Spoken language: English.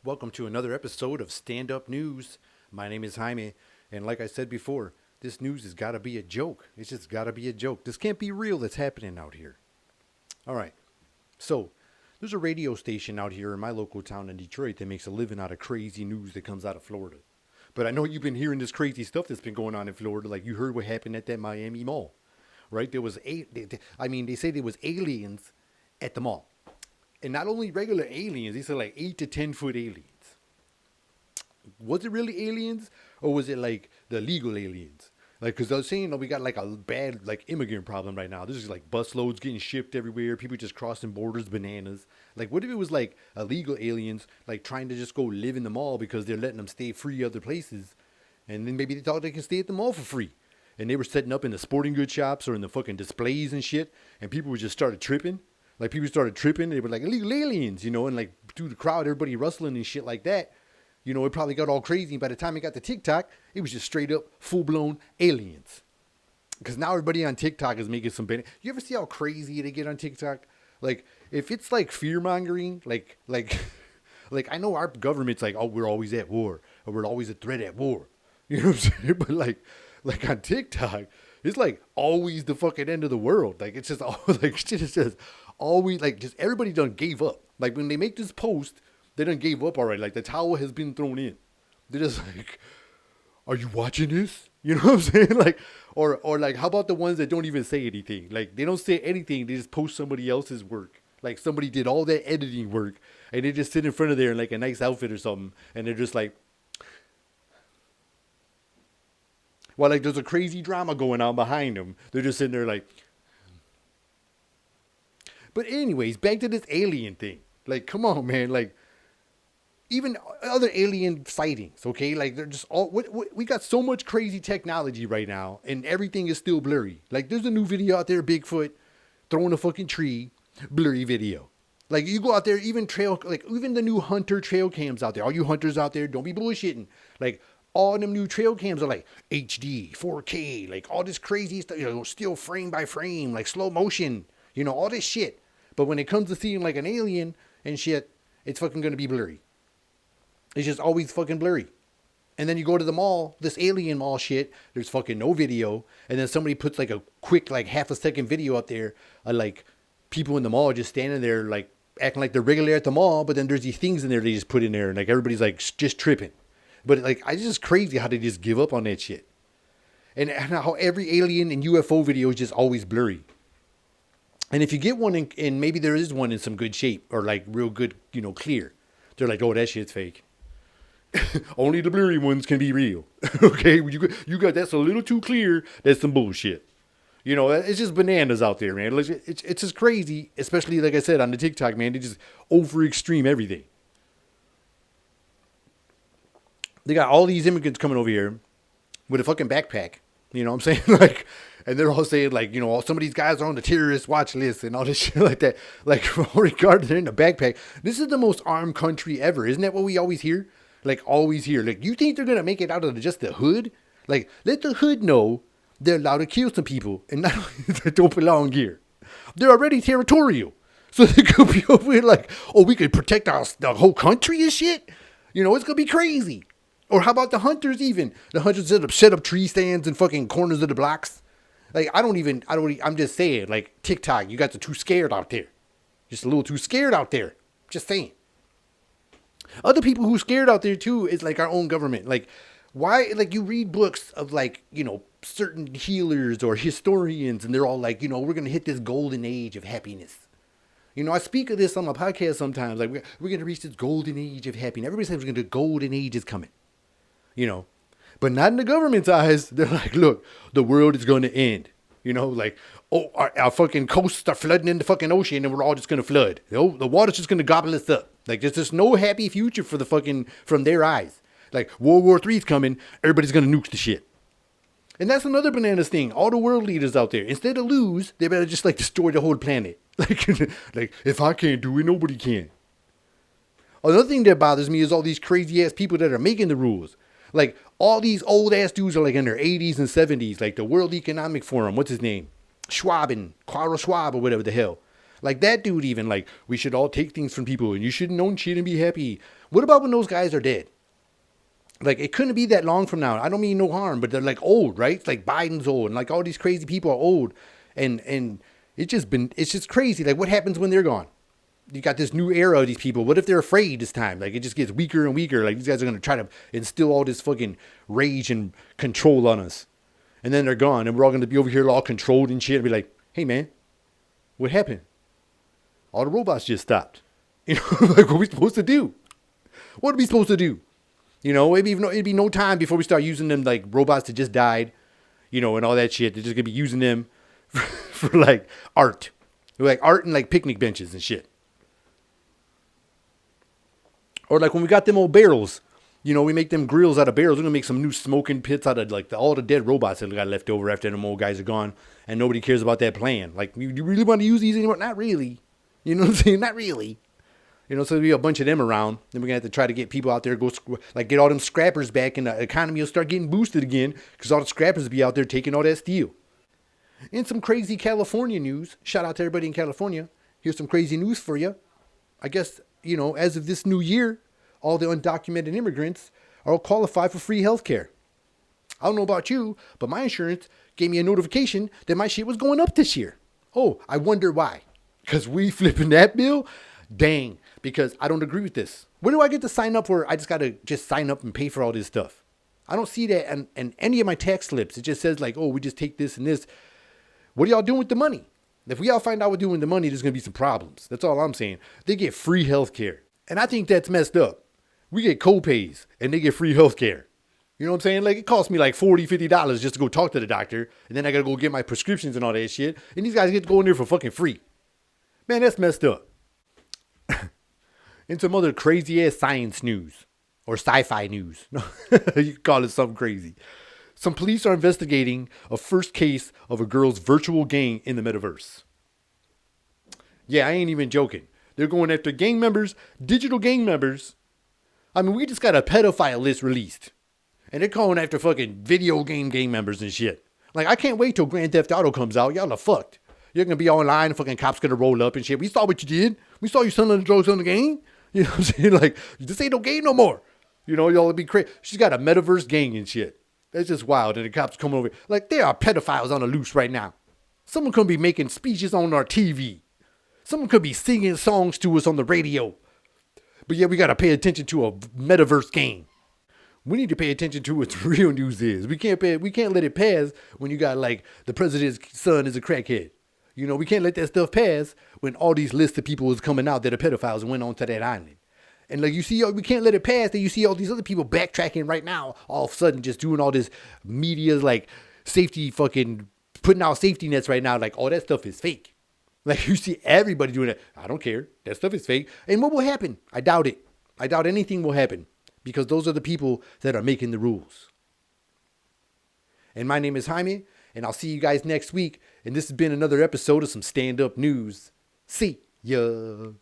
Welcome to another episode of Stand Up News. My name is Jaime, and like I said before, this news has got to be a joke. It's just got to be a joke. This can't be real that's happening out here. All right, so there's a radio station out here in my local town in Detroit that makes a living out of crazy news that comes out of Florida. But I know you've been hearing this crazy stuff that's been going on in Florida, like you heard what happened at that Miami mall, right? There was they say there was aliens at the mall. And not only regular aliens, these are like 8 to 10 foot aliens. Was it really aliens or was it like the legal aliens? Like, because I was saying, we got like a bad like immigrant problem right now. This is like busloads getting shipped everywhere. People just crossing borders, bananas. Like, what if it was like illegal aliens like trying to just go live in the mall because they're letting them stay free other places, and then maybe they thought they can stay at the mall for free, and they were setting up in the sporting goods shops or in the fucking displays and shit, and people would just started tripping. Like, people started tripping. They were like, illegal aliens, and like through the crowd, everybody rustling and shit like that. It probably got all crazy. And by the time it got to TikTok, it was just straight up full-blown aliens. Because now everybody on TikTok is making some benefit. You ever see how crazy they get on TikTok? Like, if it's like fear-mongering, like I know our government's like, oh, we're always at war. Or we're always a threat at war. You know what I'm saying? But like on TikTok, it's like always the fucking end of the world. Like, it's just all, like, shit is just always, like, just everybody done gave up. Like, when they make this post, they done gave up already. Like, the towel has been thrown in. They're just like, are you watching this? You know what I'm saying? Like, or like, how about the ones that don't even say anything? Like, they don't say anything. They just post somebody else's work. Like, somebody did all that editing work, and they just sit in front of there in like a nice outfit or something, and they're just like, well, like, there's a crazy drama going on behind them. They're just sitting there like, but anyways, back to this alien thing. Like, come on, man. Like, even other alien sightings, okay? Like, they're just all, we got so much crazy technology right now, and everything is still blurry. Like, there's a new video out there, Bigfoot throwing a fucking tree, blurry video. Like, you go out there, even the new hunter trail cams out there. All you hunters out there, don't be bullshitting. Like, all them new trail cams are like HD, 4K, like all this crazy stuff, still frame by frame, like slow motion, all this shit. But when it comes to seeing like an alien and shit, it's fucking gonna be blurry. It's just always fucking blurry. And then you go to the mall, this alien mall shit, there's fucking no video. And then somebody puts like a quick, like half a second video up there of like people in the mall just standing there, like acting like they're regular at the mall. But then there's these things in there they just put in there, and like everybody's like just tripping. But like, it's just crazy how they just give up on that shit. And how every alien and UFO video is just always blurry. And if you get one and maybe there is one in some good shape or like real good, clear, they're like, oh, that shit's fake. Only the blurry ones can be real. Okay, you got that's a little too clear. That's some bullshit. It's just bananas out there, man. It's just crazy, especially like I said on the TikTok, man. They just over extreme everything. They got all these immigrants coming over here with a fucking backpack. You know what I'm saying? Like, and they're all saying like, some of these guys are on the terrorist watch list and all this shit like that. Like, regardless, they're in a backpack. This is the most armed country ever. Isn't that what we always hear? Like, always hear. Like, you think they're going to make it out of just the hood? Like, let the hood know they're allowed to kill some people and not that don't belong here. They're already territorial. So they could be over here like, oh, we could protect the whole country and shit? It's going to be crazy. Or how about the hunters even? The hunters set up tree stands in fucking corners of the blocks. Like, I'm just saying, like, TikTok, you guys are too scared out there. Just a little too scared out there. Just saying. Other people who scared out there too is like our own government. Like, why, like, you read books of like, certain healers or historians, and they're all like, we're going to hit this golden age of happiness. I speak of this on my podcast sometimes. Like, we're going to reach this golden age of happiness. Everybody says the golden age is coming. But not in the government's eyes. They're like, look, the world is going to end. Like, oh, our fucking coasts are flooding in the fucking ocean and we're all just going to flood. The water's just going to gobble us up. Like, there's just no happy future for from their eyes. Like, World War III's coming, everybody's going to nuke the shit. And that's another bananas thing. All the world leaders out there, instead of lose, they better just like destroy the whole planet. Like if I can't do it, nobody can. Another thing that bothers me is all these crazy ass people that are making the rules. Like, all these old ass dudes are like in their 80s and 70s, like the World Economic Forum, what's his name? Klaus Schwab or whatever the hell. Like that dude even, like, we should all take things from people and you shouldn't own shit and be happy. What about when those guys are dead? Like, it couldn't be that long from now. I don't mean no harm, but they're like old, right? It's like Biden's old and like all these crazy people are old. And it's just crazy. Like, what happens when they're gone? You got this new era of these people. What if they're afraid this time? Like, it just gets weaker and weaker. Like, these guys are going to try to instill all this fucking rage and control on us. And then they're gone and we're all going to be over here all controlled and shit and be like, hey man, what happened? All the robots just stopped. You know, like, what are we supposed to do? What are we supposed to do? You know, it'd be no time before we start using them like robots that just died, you know, and all that shit. They're just gonna be using them for like art, like art and like picnic benches and shit. Or like when we got them old barrels, you know, we make them grills out of barrels. We're gonna make some new smoking pits out of like all the dead robots that got left over after them old guys are gone, and nobody cares about that plan. Like, you really want to use these anymore? Not really. You know what I'm saying? Not really. You know, so there'll be a bunch of them around. Then we're going to have to try to get people out there, get all them scrappers back, and the economy will start getting boosted again because all the scrappers will be out there taking all that steel. In some crazy California news, shout out to everybody in California. Here's some crazy news for you. I guess, you know, as of this new year, all the undocumented immigrants are all qualified for free health care. I don't know about you, but my insurance gave me a notification that my shit was going up this year. Oh, I wonder why. Because we flipping that bill? Dang. Because I don't agree with this. When do I get to sign up for? I just got to just sign up and pay for all this stuff. I don't see that in any of my tax slips. It just says like, oh, we just take this and this. What are y'all doing with the money? If we all find out what we're doing with the money, there's going to be some problems. That's all I'm saying. They get free health care. And I think that's messed up. We get co-pays and they get free health care. You know what I'm saying? Like, it costs me like $40, $50 just to go talk to the doctor. And then I got to go get my prescriptions and all that shit. And these guys get to go in there for fucking free. Man, that's messed up. And some other crazy ass science news or sci-fi news. You can call it something crazy. Some police are investigating a first case of a girl's virtual gang in the metaverse. Yeah, I ain't even joking. They're going after gang members, digital gang members. I mean, we just got a pedophile list released. And they're calling after fucking video game gang members and shit. Like, I can't wait till Grand Theft Auto comes out. Y'all are fucked. You're going to be online and fucking cops going to roll up and shit. We saw what you did. We saw you selling the drugs on the game. You know what I'm saying? Like, this ain't no game no more. You know, y'all would be crazy. She's got a metaverse gang and shit. That's just wild. And the cops come over. Like, there are pedophiles on the loose right now. Someone could be making speeches on our TV. Someone could be singing songs to us on the radio. But yeah, we got to pay attention to a metaverse gang. We need to pay attention to what the real news is. We can't let it pass when you got like the president's son is a crackhead. You know, we can't let that stuff pass when all these lists of people is coming out that are pedophiles and went onto that island. And like you see, we can't let it pass that you see all these other people backtracking right now, all of a sudden just doing all this media like safety fucking putting out safety nets right now. Like, all that stuff is fake. Like, you see everybody doing it. I don't care. That stuff is fake. And what will happen? I doubt it. I doubt anything will happen because those are the people that are making the rules. And my name is Jaime, and I'll see you guys next week. And this has been another episode of some stand-up news. See ya.